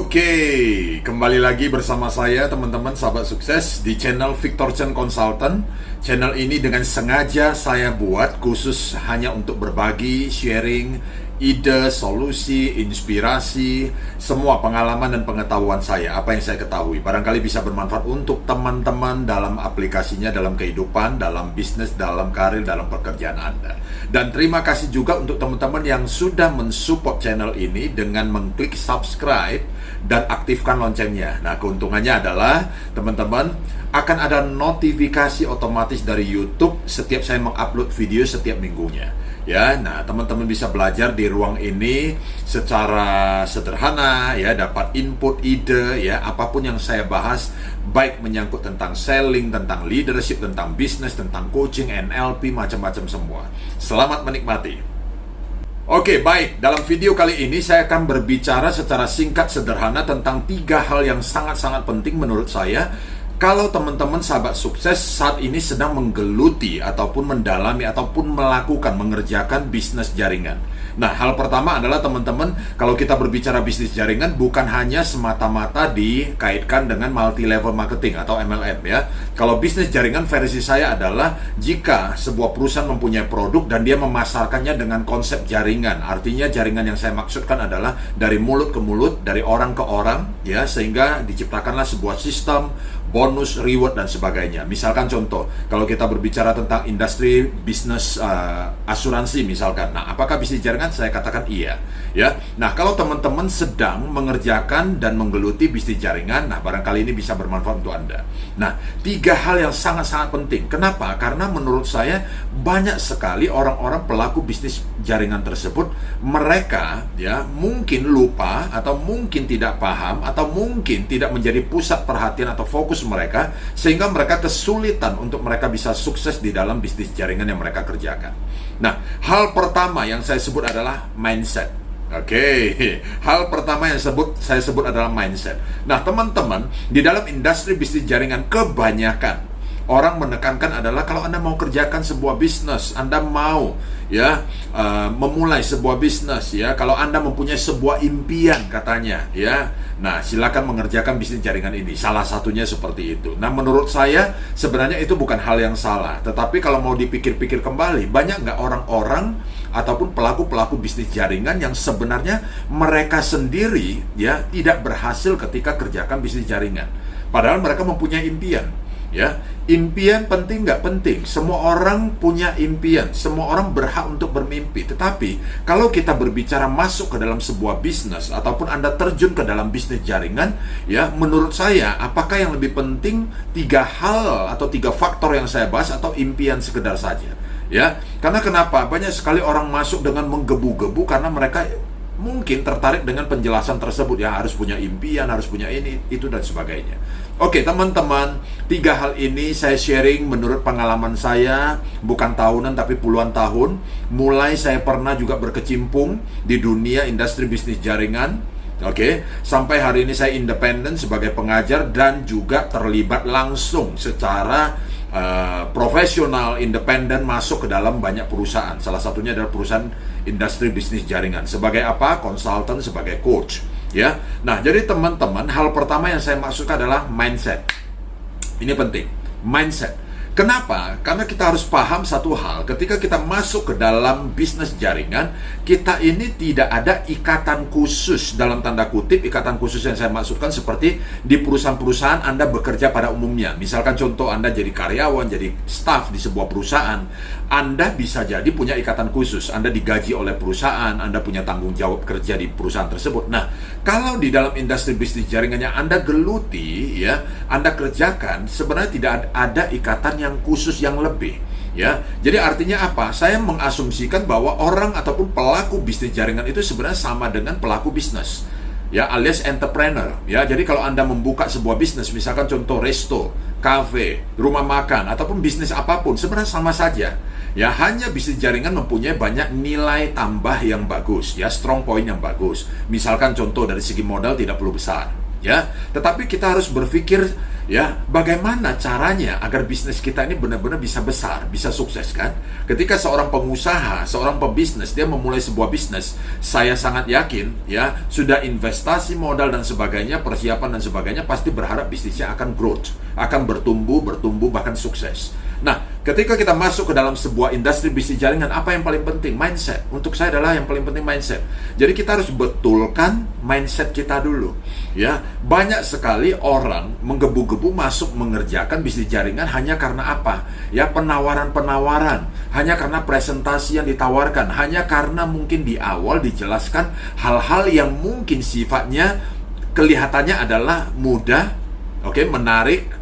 Oke, kembali lagi bersama saya teman-teman sahabat sukses di channel Victor Chen Consultant. Channel ini dengan sengaja saya buat khusus hanya untuk berbagi, sharing, ide, solusi, inspirasi, semua pengalaman dan pengetahuan saya, apa yang saya ketahui. Barangkali bisa bermanfaat untuk teman-teman dalam aplikasinya, dalam kehidupan, dalam bisnis, dalam karir, dalam pekerjaan Anda. Dan terima kasih juga untuk teman-teman yang sudah mensupport channel ini dengan mengklik subscribe dan aktifkan loncengnya. Nah, keuntungannya adalah teman-teman akan ada notifikasi otomatis dari YouTube setiap saya mengupload video setiap minggunya. Ya, nah teman-teman bisa belajar di ruang ini secara sederhana, ya, dapat input ide, ya, apapun yang saya bahas, baik menyangkut tentang selling, tentang leadership, tentang bisnis, tentang coaching, NLP, macam-macam semua. Selamat menikmati. Oke, baik. Dalam video kali ini saya akan berbicara secara singkat sederhana tentang 3 hal yang sangat-sangat penting menurut saya. Kalau teman-teman sahabat sukses saat ini sedang menggeluti ataupun mendalami ataupun mengerjakan bisnis jaringan. Nah, hal pertama adalah teman-teman, kalau kita berbicara bisnis jaringan bukan hanya semata-mata dikaitkan dengan multi level marketing atau MLM, ya. Kalau bisnis jaringan versi saya adalah jika sebuah perusahaan mempunyai produk dan dia memasarkannya dengan konsep jaringan. Artinya jaringan yang saya maksudkan adalah dari mulut ke mulut, dari orang ke orang, ya, sehingga diciptakanlah sebuah sistem bonus, reward, dan sebagainya. Misalkan contoh, kalau kita berbicara tentang industri bisnis asuransi misalkan. Nah, apakah bisnis jaringan? Saya katakan iya. Ya. Nah, kalau teman-teman sedang mengerjakan dan menggeluti bisnis jaringan, nah barangkali ini bisa bermanfaat untuk Anda. Nah, 3 hal yang sangat-sangat penting. Kenapa? Karena menurut saya banyak sekali orang-orang pelaku bisnis jaringan tersebut, mereka ya mungkin lupa atau mungkin tidak paham atau mungkin tidak menjadi pusat perhatian atau fokus mereka, sehingga mereka kesulitan untuk mereka bisa sukses di dalam bisnis jaringan yang mereka kerjakan. Nah, hal pertama yang saya sebut adalah mindset. Oke, hal pertama yang saya sebut adalah mindset. Nah, teman-teman, di dalam industri bisnis jaringan kebanyakan orang menekankan adalah kalau Anda mau kerjakan sebuah bisnis, Anda mau memulai sebuah bisnis, ya, kalau Anda mempunyai sebuah impian katanya, ya, nah silakan mengerjakan bisnis jaringan ini. Salah satunya seperti itu. Nah, menurut saya sebenarnya itu bukan hal yang salah. Tetapi kalau mau dipikir-pikir kembali, banyak nggak orang-orang ataupun pelaku-pelaku bisnis jaringan yang sebenarnya mereka sendiri ya tidak berhasil ketika kerjakan bisnis jaringan. Padahal mereka mempunyai impian. Ya, impian penting nggak penting. Semua orang punya impian, semua orang berhak untuk bermimpi. Tetapi kalau kita berbicara masuk ke dalam sebuah bisnis ataupun Anda terjun ke dalam bisnis jaringan, ya, menurut saya apakah yang lebih penting 3 hal atau 3 faktor yang saya bahas atau impian sekedar saja? Ya, karena kenapa? Banyak sekali orang masuk dengan menggebu-gebu karena mereka mungkin tertarik dengan penjelasan tersebut, ya, harus punya impian, harus punya ini, itu, dan sebagainya. Oke, teman-teman, 3 hal ini saya sharing menurut pengalaman saya, bukan tahunan tapi puluhan tahun. Mulai saya pernah juga berkecimpung di dunia industri bisnis jaringan. Oke, sampai hari ini saya independen sebagai pengajar dan juga terlibat langsung secara profesional, independen, masuk ke dalam banyak perusahaan. Salah satunya adalah perusahaan industri bisnis jaringan. Sebagai apa? Konsultan, sebagai coach. Ya, nah jadi teman-teman, hal pertama yang saya maksudkan adalah mindset. Ini penting, mindset. Kenapa? Karena kita harus paham satu hal, ketika kita masuk ke dalam bisnis jaringan, kita ini tidak ada ikatan khusus, dalam tanda kutip, ikatan khusus yang saya maksudkan seperti di perusahaan-perusahaan Anda bekerja pada umumnya. Misalkan contoh, Anda jadi karyawan, jadi staff di sebuah perusahaan, Anda bisa jadi punya ikatan khusus, Anda digaji oleh perusahaan, Anda punya tanggung jawab kerja di perusahaan tersebut. Nah, kalau di dalam industri bisnis jaringannya Anda geluti, ya, Anda kerjakan, sebenarnya tidak ada ikatan yang khusus yang lebih, ya. Jadi artinya apa? Saya mengasumsikan bahwa orang ataupun pelaku bisnis jaringan itu sebenarnya sama dengan pelaku bisnis, ya, alias entrepreneur, ya. Jadi kalau Anda membuka sebuah bisnis, misalkan contoh resto, kafe, rumah makan, ataupun bisnis apapun, sebenarnya sama saja. Ya, hanya bisnis jaringan mempunyai banyak nilai tambah yang bagus, ya, strong point yang bagus. Misalkan contoh dari segi modal tidak perlu besar, ya. Tetapi kita harus berpikir Ya, bagaimana caranya agar bisnis kita ini benar-benar bisa besar, bisa sukses kan? Ketika seorang pengusaha, seorang pebisnis, dia memulai sebuah bisnis, saya sangat yakin ya, sudah investasi modal dan sebagainya, persiapan dan sebagainya, pasti berharap bisnisnya akan growth, akan bertumbuh, bahkan sukses. Nah, ketika kita masuk ke dalam sebuah industri bisnis jaringan, apa yang paling penting? Mindset. Untuk saya adalah yang paling penting mindset. Jadi kita harus betulkan mindset kita dulu. Ya, banyak sekali orang menggebu-gebu masuk mengerjakan bisnis jaringan hanya karena apa? Ya, penawaran-penawaran, hanya karena presentasi yang ditawarkan, hanya karena mungkin di awal dijelaskan hal-hal yang mungkin sifatnya kelihatannya adalah mudah, menarik,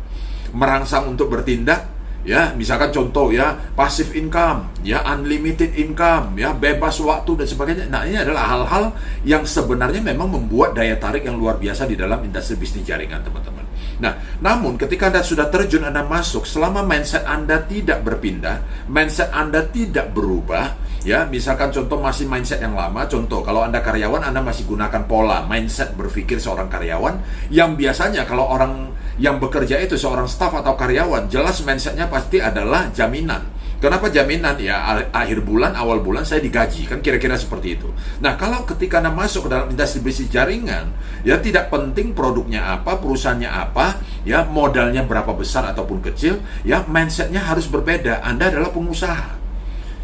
merangsang untuk bertindak. Ya, misalkan contoh ya, passive income, ya, unlimited income, ya, bebas waktu dan sebagainya. Nah, ini adalah hal-hal yang sebenarnya memang membuat daya tarik yang luar biasa di dalam industri bisnis jaringan, teman-teman. Nah, namun ketika Anda sudah terjun, Anda masuk, selama mindset Anda tidak berpindah, mindset Anda tidak berubah, ya, misalkan contoh masih mindset yang lama, contoh kalau Anda karyawan, Anda masih gunakan pola mindset berpikir seorang karyawan, yang biasanya kalau orang yang bekerja itu seorang staff atau karyawan, jelas mindsetnya pasti adalah jaminan. Kenapa jaminan? Ya, akhir bulan, awal bulan saya digaji, kan kira-kira seperti itu. Nah, kalau ketika Anda masuk ke dalam industri bisnis jaringan, ya tidak penting produknya apa, perusahaannya apa, ya modalnya berapa besar ataupun kecil, ya mindsetnya harus berbeda. Anda adalah pengusaha.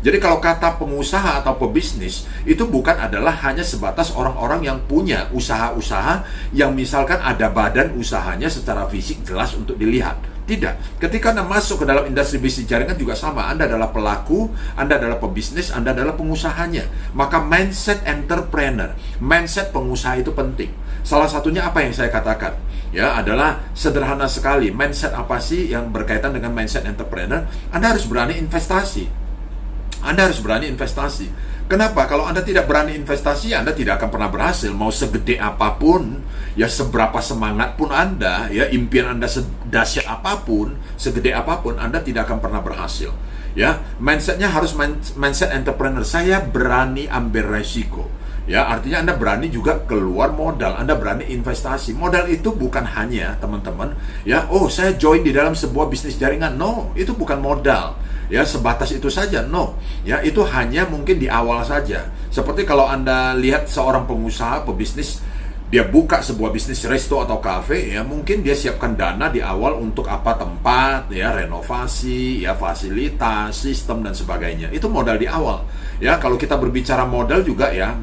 Jadi kalau kata pengusaha atau pebisnis, itu bukan adalah hanya sebatas orang-orang yang punya usaha-usaha yang misalkan ada badan usahanya secara fisik jelas untuk dilihat. Tidak. Ketika Anda masuk ke dalam industri bisnis jaringan juga sama. Anda adalah pelaku, Anda adalah pebisnis, Anda adalah pengusahanya. Maka mindset entrepreneur, mindset pengusaha itu penting. Salah satunya apa yang saya katakan? Ya, adalah sederhana sekali. Mindset apa sih yang berkaitan dengan mindset entrepreneur? Anda harus berani investasi. Anda harus berani investasi. Kenapa? Kalau Anda tidak berani investasi, Anda tidak akan pernah berhasil. Mau segede apapun, ya seberapa semangat pun Anda, ya impian Anda sedahsyat apapun, segede apapun, Anda tidak akan pernah berhasil. Ya, mindsetnya harus mindset entrepreneur. Saya berani ambil resiko. Ya, artinya Anda berani juga keluar modal, Anda berani investasi. Modal itu bukan hanya, teman-teman, ya, oh saya join di dalam sebuah bisnis jaringan. No, itu bukan modal. Ya, sebatas itu saja. No, ya itu hanya mungkin di awal saja. Seperti kalau Anda lihat seorang pengusaha, pebisnis, dia buka sebuah bisnis resto atau kafe, ya mungkin dia siapkan dana di awal untuk apa, tempat, ya renovasi, ya fasilitas, sistem dan sebagainya. Itu modal di awal. Ya, kalau kita berbicara modal juga ya,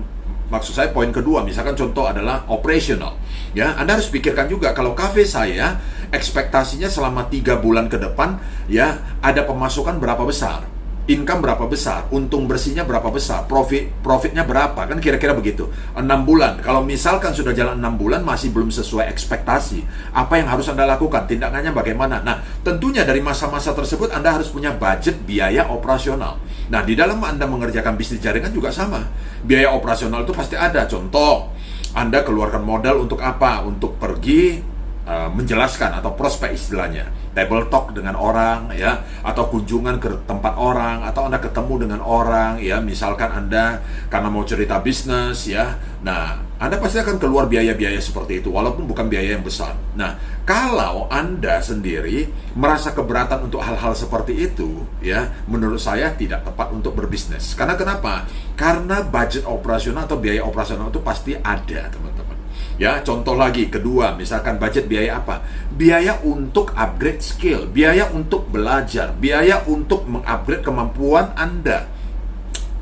maksud saya poin kedua, misalkan contoh adalah operational. Ya, Anda harus pikirkan juga kalau kafe saya ekspektasinya selama 3 bulan ke depan, ya ada pemasukan berapa besar, income berapa besar, untung bersihnya berapa besar, profitnya berapa, kan kira-kira begitu. 6 bulan, kalau misalkan sudah jalan 6 bulan masih belum sesuai ekspektasi, apa yang harus Anda lakukan, tindakannya bagaimana? Nah, tentunya dari masa-masa tersebut Anda harus punya budget biaya operasional. Nah, di dalam Anda mengerjakan bisnis jaringan juga sama. Biaya operasional itu pasti ada. Contoh, Anda keluarkan modal untuk apa? Untuk pergi menjelaskan atau prospek istilahnya, table talk dengan orang, ya, atau kunjungan ke tempat orang, atau Anda ketemu dengan orang, ya, misalkan Anda karena mau cerita bisnis, ya, nah Anda pasti akan keluar biaya-biaya seperti itu, walaupun bukan biaya yang besar. Nah, kalau Anda sendiri merasa keberatan untuk hal-hal seperti itu, ya, menurut saya tidak tepat untuk berbisnis. Karena kenapa? Karena budget operasional atau biaya operasional itu pasti ada, teman-teman. Ya, contoh lagi, kedua, misalkan budget biaya apa? Biaya untuk upgrade skill, biaya untuk belajar, biaya untuk mengupgrade kemampuan Anda.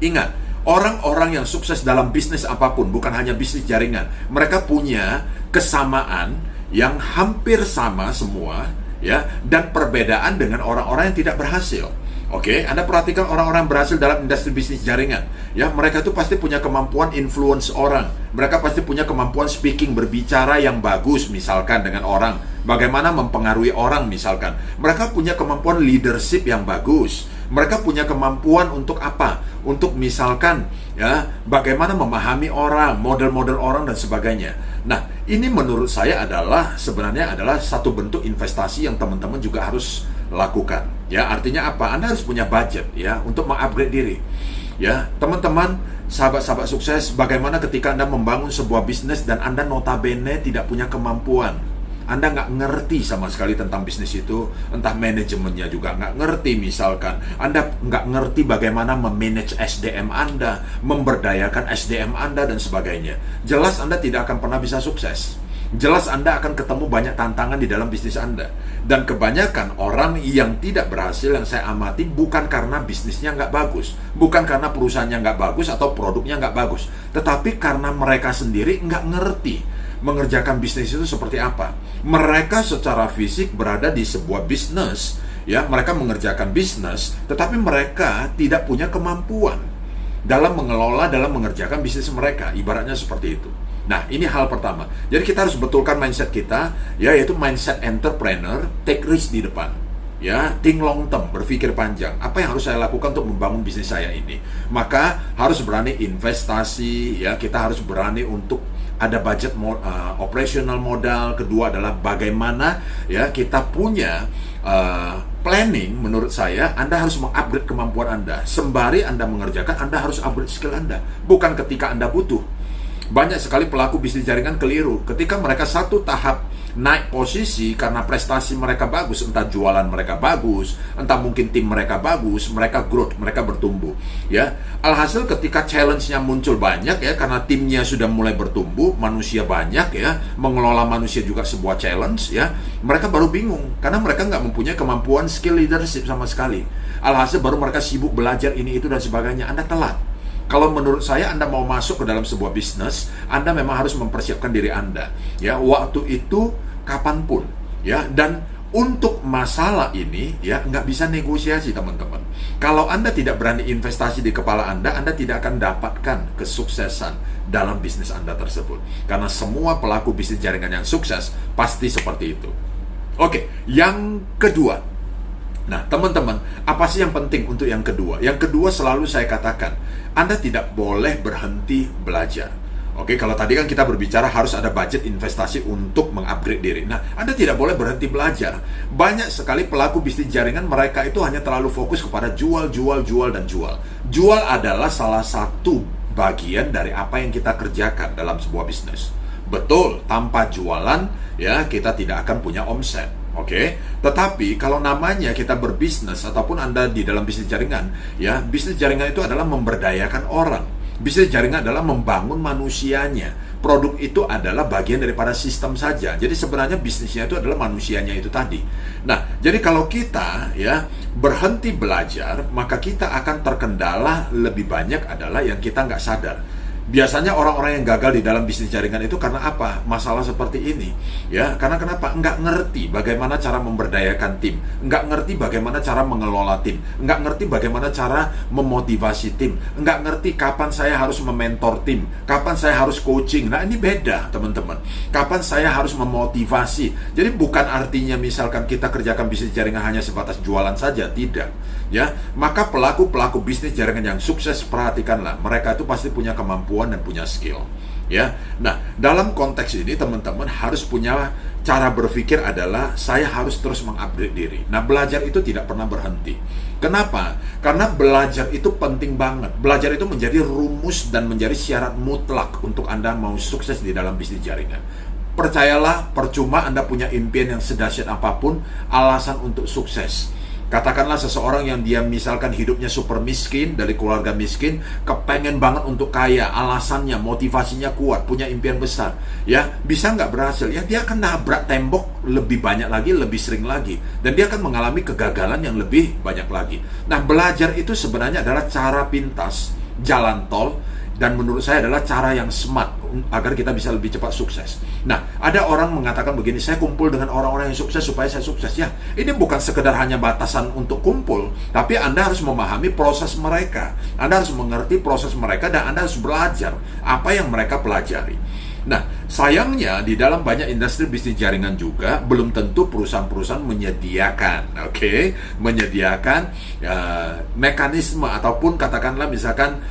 Ingat, orang-orang yang sukses dalam bisnis apapun, bukan hanya bisnis jaringan, mereka punya kesamaan yang hampir sama semua, ya, dan perbedaan dengan orang-orang yang tidak berhasil. Oke, Anda perhatikan orang-orang yang berhasil dalam industri bisnis jaringan. Ya, mereka itu pasti punya kemampuan influence orang. Mereka pasti punya kemampuan speaking, berbicara yang bagus, misalkan dengan orang. Bagaimana mempengaruhi orang, misalkan. Mereka punya kemampuan leadership yang bagus. Mereka punya kemampuan untuk apa? Untuk misalkan, ya, bagaimana memahami orang, model-model orang dan sebagainya. Nah, ini menurut saya sebenarnya adalah satu bentuk investasi yang teman-teman juga harus lakukan. Ya, artinya apa? Anda harus punya budget, ya, untuk mengupgrade diri. Ya, teman-teman, sahabat-sahabat sukses, bagaimana ketika Anda membangun sebuah bisnis dan Anda notabene tidak punya kemampuan, Anda nggak ngerti sama sekali tentang bisnis itu, entah manajemennya juga nggak ngerti misalkan, Anda nggak ngerti bagaimana memanage SDM Anda, memberdayakan SDM Anda, dan sebagainya. Jelas Anda tidak akan pernah bisa sukses. Jelas Anda akan ketemu banyak tantangan di dalam bisnis Anda. Dan kebanyakan orang yang tidak berhasil yang saya amati bukan karena bisnisnya nggak bagus, bukan karena perusahaannya nggak bagus atau produknya nggak bagus, tetapi karena mereka sendiri nggak ngerti mengerjakan bisnis itu seperti apa. Mereka secara fisik berada di sebuah bisnis, ya, mereka mengerjakan bisnis, tetapi mereka tidak punya kemampuan dalam mengelola, dalam mengerjakan bisnis mereka. Ibaratnya seperti itu. Nah, ini hal pertama. Jadi kita harus betulkan mindset kita, ya, yaitu mindset entrepreneur, take risk di depan. Ya, think long term, berpikir panjang. Apa yang harus saya lakukan untuk membangun bisnis saya ini? Maka harus berani investasi, ya, kita harus berani untuk ada budget operational modal. Kedua adalah bagaimana, ya, kita punya planning. Menurut saya, Anda harus mengupgrade kemampuan Anda. Sembari Anda mengerjakan, Anda harus upgrade skill Anda. Bukan ketika Anda butuh. Banyak sekali pelaku bisnis jaringan keliru. Ketika mereka satu tahap naik posisi karena prestasi mereka bagus, entah jualan mereka bagus, entah mungkin tim mereka bagus, mereka growth, mereka bertumbuh. Ya, alhasil ketika challenge-nya muncul banyak, ya, karena timnya sudah mulai bertumbuh, manusia banyak, ya, mengelola manusia juga sebuah challenge, ya, mereka baru bingung karena mereka nggak mempunyai kemampuan skill leadership sama sekali. Alhasil baru mereka sibuk belajar ini itu dan sebagainya. Anda telat. Kalau menurut saya, Anda mau masuk ke dalam sebuah bisnis, Anda memang harus mempersiapkan diri Anda, ya, waktu itu kapanpun, ya. Dan untuk masalah ini, ya, nggak bisa negosiasi, teman-teman. Kalau Anda tidak berani investasi di kepala Anda tidak akan dapatkan kesuksesan dalam bisnis Anda tersebut. Karena semua pelaku bisnis jaringan yang sukses pasti seperti itu. Oke, yang kedua. Nah, teman-teman, apa sih yang penting untuk yang kedua? Yang kedua selalu saya katakan, Anda tidak boleh berhenti belajar. Oke, kalau tadi kan kita berbicara harus ada budget investasi untuk mengupgrade diri. Nah, Anda tidak boleh berhenti belajar. Banyak sekali pelaku bisnis jaringan, mereka itu hanya terlalu fokus kepada jual, dan jual. Jual adalah salah satu bagian dari apa yang kita kerjakan dalam sebuah bisnis. Betul, tanpa jualan, ya, kita tidak akan punya omset. Oke, tetapi kalau namanya kita berbisnis ataupun Anda di dalam bisnis jaringan, ya, bisnis jaringan itu adalah memberdayakan orang. Bisnis jaringan adalah membangun manusianya. Produk itu adalah bagian daripada sistem saja. Jadi sebenarnya bisnisnya itu adalah manusianya itu tadi. Nah, jadi kalau kita, ya, berhenti belajar, maka kita akan terkendala lebih banyak adalah yang kita nggak sadar. Biasanya orang-orang yang gagal di dalam bisnis jaringan itu karena apa? Masalah seperti ini, ya. Karena kenapa? Nggak ngerti bagaimana cara memberdayakan tim, nggak ngerti bagaimana cara mengelola tim, nggak ngerti bagaimana cara memotivasi tim, nggak ngerti kapan saya harus mementor tim, kapan saya harus coaching. Nah, ini beda, teman-teman. Kapan saya harus memotivasi. Jadi bukan artinya misalkan kita kerjakan bisnis jaringan hanya sebatas jualan saja, tidak. Ya, maka pelaku bisnis jaringan yang sukses, perhatikanlah, mereka itu pasti punya kemampuan dan punya skill, ya. Nah, dalam konteks ini teman-teman harus punya cara berpikir adalah saya harus terus mengupgrade diri. Nah, belajar itu tidak pernah berhenti. Kenapa? Karena belajar itu penting banget. Belajar itu menjadi rumus dan menjadi syarat mutlak untuk Anda mau sukses di dalam bisnis jaringan. Percayalah, percuma Anda punya impian yang sedahsyat apapun, alasan untuk sukses. Katakanlah seseorang yang dia misalkan hidupnya super miskin, dari keluarga miskin, kepengen banget untuk kaya, alasannya, motivasinya kuat, punya impian besar, ya, bisa nggak berhasil, ya, dia akan nabrak tembok lebih banyak lagi, lebih sering lagi, dan dia akan mengalami kegagalan yang lebih banyak lagi. Nah, belajar itu sebenarnya adalah cara pintas, jalan tol, dan menurut saya adalah cara yang smart agar kita bisa lebih cepat sukses. Nah, ada orang mengatakan begini, saya kumpul dengan orang-orang yang sukses supaya saya sukses. Ya, ini bukan sekedar hanya batasan untuk kumpul, tapi Anda harus memahami proses mereka. Anda harus mengerti proses mereka dan Anda harus belajar apa yang mereka pelajari. Nah, sayangnya di dalam banyak industri bisnis jaringan juga belum tentu perusahaan-perusahaan menyediakan, menyediakan mekanisme ataupun katakanlah misalkan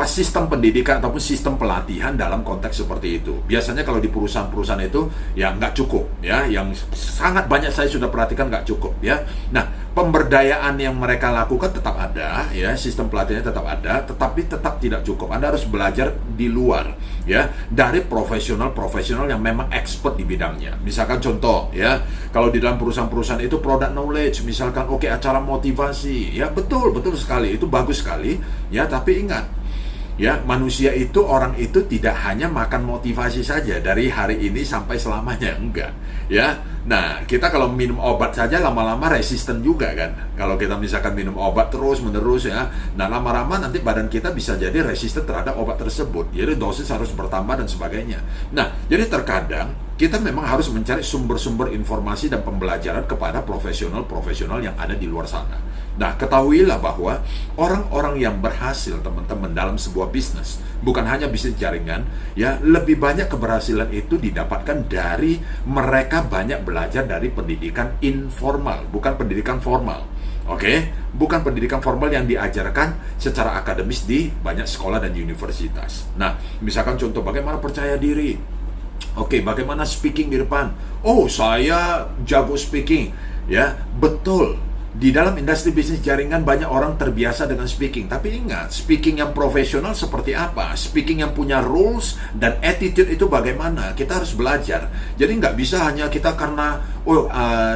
sistem pendidikan ataupun sistem pelatihan dalam konteks seperti itu. Biasanya kalau di perusahaan-perusahaan itu ya nggak cukup, ya, yang sangat banyak saya sudah perhatikan nggak cukup, ya. Nah, pemberdayaan yang mereka lakukan tetap ada, ya, sistem pelatihannya tetap ada, tetapi tetap tidak cukup. Anda harus belajar di luar, ya, dari profesi profesional yang memang expert di bidangnya. Misalkan contoh ya, kalau di dalam perusahaan-perusahaan itu product knowledge, misalkan oke, acara motivasi, ya betul sekali, itu bagus sekali ya, tapi ingat ya, manusia itu, orang itu tidak hanya makan motivasi saja dari hari ini sampai selamanya, enggak ya. Nah, kita kalau minum obat saja lama-lama resisten juga kan. Kalau kita misalkan minum obat terus menerus ya, nah lama-lama nanti badan kita bisa jadi resisten terhadap obat tersebut. Jadi dosis harus bertambah dan sebagainya. Nah, jadi terkadang kita memang harus mencari sumber-sumber informasi dan pembelajaran kepada profesional-profesional yang ada di luar sana. Nah, ketahuilah bahwa orang-orang yang berhasil, teman-teman, dalam sebuah bisnis, bukan hanya bisnis jaringan, ya, lebih banyak keberhasilan itu didapatkan dari mereka banyak belajar dari pendidikan informal, bukan pendidikan formal. Oke, bukan pendidikan formal yang diajarkan secara akademis di banyak sekolah dan universitas. Nah, misalkan contoh bagaimana percaya diri. Oke, bagaimana speaking di depan? Oh, saya jago speaking. Ya, betul. Di dalam industri bisnis jaringan banyak orang terbiasa dengan speaking. Tapi ingat, speaking yang profesional seperti apa? Speaking yang punya rules dan attitude itu bagaimana? Kita harus belajar. Jadi nggak bisa hanya kita karena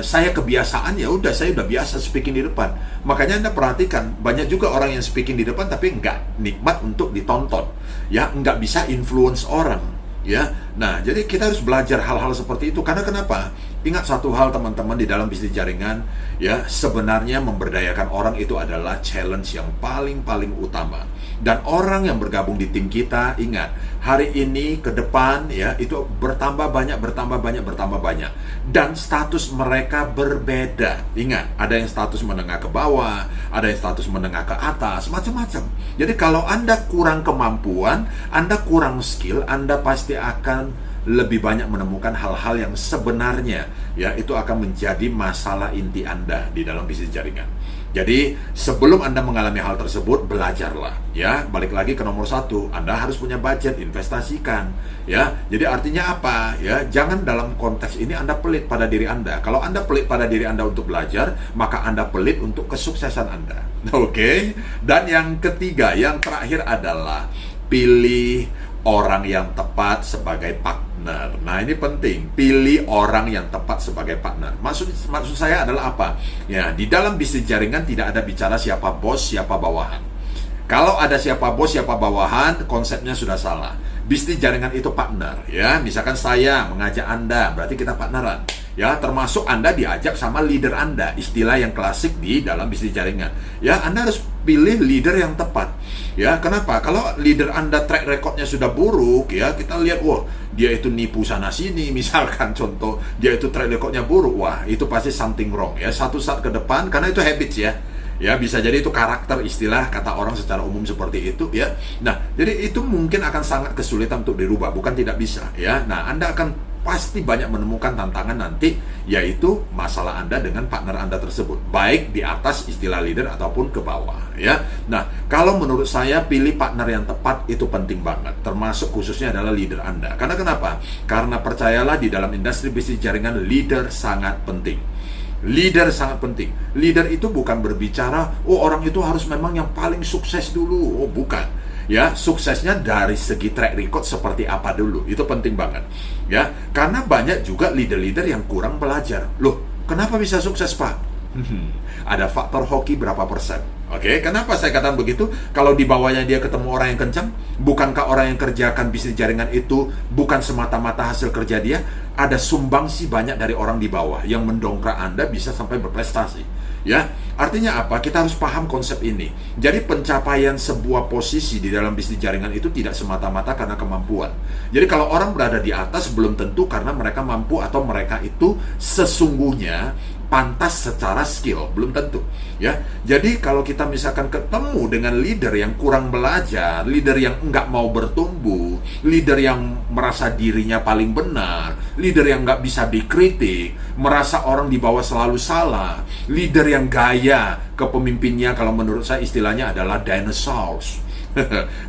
saya kebiasaan, ya udah saya udah biasa speaking di depan. Makanya Anda perhatikan, banyak juga orang yang speaking di depan tapi nggak nikmat untuk ditonton. Ya, nggak bisa influence orang. Ya, nah jadi kita harus belajar hal-hal seperti itu. Karena kenapa? Ingat satu hal teman-teman, di dalam bisnis jaringan, ya, sebenarnya memberdayakan orang itu adalah challenge yang paling utama. Dan orang yang bergabung di tim kita, ingat, hari ini ke depan ya, itu bertambah banyak. Dan status mereka berbeda. Ingat, ada yang status menengah ke bawah, ada yang status menengah ke atas, macam-macam. Jadi kalau Anda kurang kemampuan, Anda kurang skill, Anda pasti akan lebih banyak menemukan hal-hal yang sebenarnya ya itu akan menjadi masalah inti Anda di dalam bisnis jaringan. Jadi sebelum Anda mengalami hal tersebut, belajarlah ya. Balik lagi ke nomor 1, Anda harus punya budget, investasikan ya. Jadi artinya apa ya? Jangan dalam konteks ini Anda pelit pada diri Anda. Kalau Anda pelit pada diri Anda untuk belajar, maka Anda pelit untuk kesuksesan Anda. Oke? Dan yang ketiga, yang terakhir adalah pilih orang yang tepat sebagai partner. Nah, ini penting. Pilih orang yang tepat sebagai partner. Maksud saya adalah apa? Ya, di dalam bisnis jaringan tidak ada bicara siapa bos, siapa bawahan. Kalau ada siapa bos, siapa bawahan, konsepnya sudah salah. Bisnis jaringan itu partner, ya. Misalkan saya mengajak Anda, berarti kita partneran. Ya, termasuk Anda diajak sama leader Anda, istilah yang klasik di dalam bisnis jaringan. Ya, Anda harus pilih leader yang tepat. Ya, kenapa? Kalau leader Anda track recordnya sudah buruk, ya, kita lihat, wah, dia itu nipu sana sini, misalkan contoh, dia itu track recordnya buruk, wah, itu pasti something wrong, ya. Satu saat ke depan, karena itu habits, ya. Ya, bisa jadi itu karakter, istilah kata orang secara umum seperti itu, ya. Nah, jadi itu mungkin akan sangat kesulitan untuk dirubah, bukan tidak bisa, ya. Nah, Anda akan pasti banyak menemukan tantangan nanti, yaitu masalah Anda dengan partner Anda tersebut, baik di atas istilah leader ataupun ke bawah, ya. Nah, kalau menurut saya pilih partner yang tepat itu penting banget, termasuk khususnya adalah leader Anda. Karena kenapa? Karena percayalah, di dalam industri bisnis jaringan, leader sangat penting. Leader sangat penting. Leader itu bukan berbicara, oh orang itu harus memang yang paling sukses dulu. Oh, bukan. Ya, suksesnya dari segi track record seperti apa dulu. Itu penting banget. Ya, karena banyak juga leader-leader yang kurang belajar. Loh, kenapa bisa sukses, Pak? Ada faktor hoki berapa persen. Oke, kenapa saya katakan begitu? Kalau di bawahnya dia ketemu orang yang kencang, bukankah orang yang kerjakan bisnis jaringan itu bukan semata-mata hasil kerja dia? Ada sumbangsi banyak dari orang di bawah yang mendongkrak Anda bisa sampai berprestasi. Ya, artinya apa? Kita harus paham konsep ini. Jadi pencapaian sebuah posisi di dalam bisnis jaringan itu tidak semata-mata karena kemampuan. Jadi kalau orang berada di atas, belum tentu karena mereka mampu atau mereka itu sesungguhnya pantas secara skill, belum tentu, ya. Jadi kalau kita misalkan ketemu dengan leader yang kurang belajar, leader yang enggak mau bertumbuh, leader yang merasa dirinya paling benar, leader yang enggak bisa dikritik, merasa orang di bawah selalu salah, leader yang gaya kepemimpinnya, kalau menurut saya istilahnya adalah dinosaurs.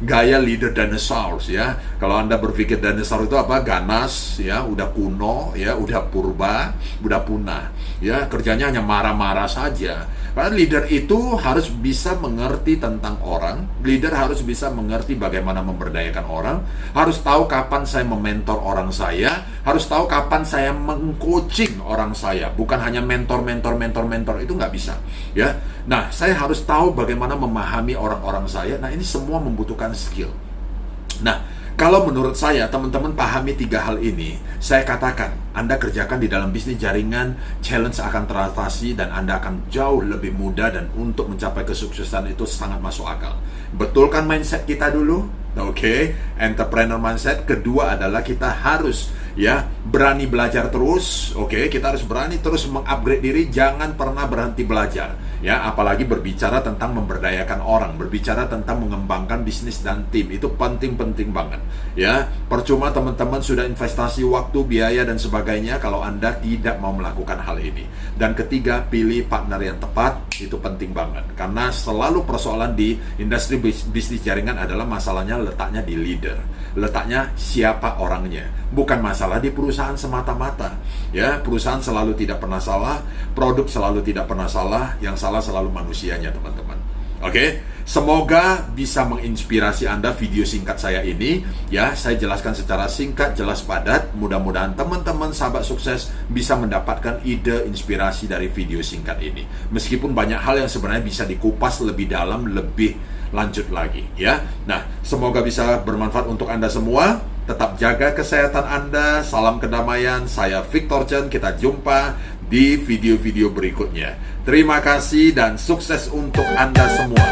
Gaya leader dinosaurs, ya. Kalau Anda berpikir dinosaur itu apa? Ganas, ya, udah kuno, ya, udah purba, udah punah. Ya, kerjanya hanya marah-marah saja. Karena leader itu harus bisa mengerti tentang orang, leader harus bisa mengerti bagaimana memberdayakan orang, harus tahu kapan saya mementor orang saya, harus tahu kapan saya mengcoaching orang saya, bukan hanya mentor itu nggak bisa, ya. Nah, saya harus tahu bagaimana memahami orang-orang saya. Nah, ini semua membutuhkan skill. Nah, kalau menurut saya, teman-teman pahami 3 hal ini, saya katakan, Anda kerjakan di dalam bisnis jaringan, challenge akan teratasi, dan Anda akan jauh lebih mudah, dan untuk mencapai kesuksesan itu sangat masuk akal. Betulkan mindset kita dulu, oke? Entrepreneur mindset. Kedua adalah kita harus berani belajar terus, oke? Kita harus berani terus mengupgrade diri, jangan pernah berhenti belajar, ya. Apalagi berbicara tentang memberdayakan orang, berbicara tentang mengembangkan bisnis dan tim, itu penting banget, ya. Percuma teman-teman sudah investasi waktu, biaya dan sebagainya kalau Anda tidak mau melakukan hal ini. Dan ketiga, pilih partner yang tepat, itu penting banget, karena selalu persoalan di industri bisnis jaringan adalah masalahnya letaknya di leader, letaknya siapa orangnya, bukan masalah di perusahaan semata-mata, ya. Perusahaan selalu tidak pernah salah, produk selalu tidak pernah salah, yang salah selalu manusianya, teman-teman. Oke, semoga bisa menginspirasi Anda video singkat saya ini, ya. Saya jelaskan secara singkat, jelas, padat. Mudah-mudahan teman-teman sahabat sukses bisa mendapatkan ide inspirasi dari video singkat ini. Meskipun banyak hal yang sebenarnya bisa dikupas lebih dalam, lebih lanjut lagi, ya. Nah, semoga bisa bermanfaat untuk Anda semua. Tetap jaga kesehatan Anda. Salam kedamaian. Saya Victor Chen. Kita jumpa di video-video berikutnya. Terima kasih dan sukses untuk Anda semua.